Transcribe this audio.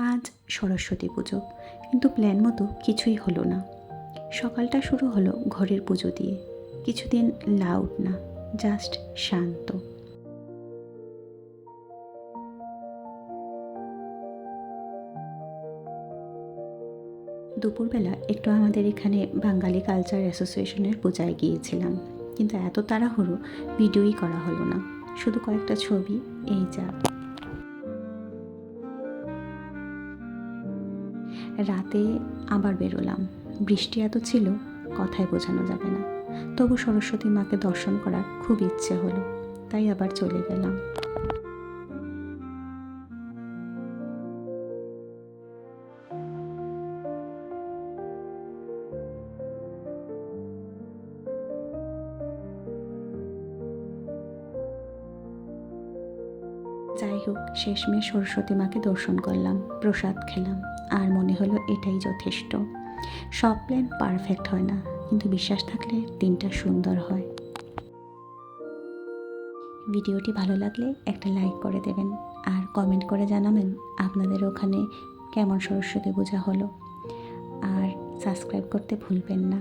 আজ সরস্বতী পুজো, কিন্তু প্ল্যান মতো কিছুই হলো না। সকালটা শুরু হলো ঘরের পুজো দিয়ে, কিছুদিন লাউড না, জাস্ট শান্ত। দুপুরবেলা একটু আমাদের এখানে বাঙালি কালচার অ্যাসোসিয়েশনের পূজায় গিয়েছিলাম, কিন্তু এত তাড়াহুড়ো ভিডিওই করা হলো না, শুধু কয়েকটা ছবি, এই যা। রাতে আবার বেরোলাম, বৃষ্টি এত ছিল কথায় বোঝানো যাবে না। তবু সরস্বতী মাকে দর্শন করার খুব ইচ্ছে হলো, তাই আবার চলে গেলাম। যাই হোক, শেষমেশ সরস্বতী মাকে দর্শন করলাম, প্রসাদ খেলাম, আর মনে হলো এটাই যথেষ্ট। সব প্ল্যান পারফেক্ট হয় না, কিন্তু বিশ্বাস থাকলে দিনটা সুন্দর হয়। ভিডিওটি ভালো লাগলে একটা লাইক করে দেবেন, আর কমেন্ট করে জানাবেন আপনাদের ওখানে কেমন সরস্বতী পূজা হলো। আর সাবস্ক্রাইব করতে ভুলবেন না।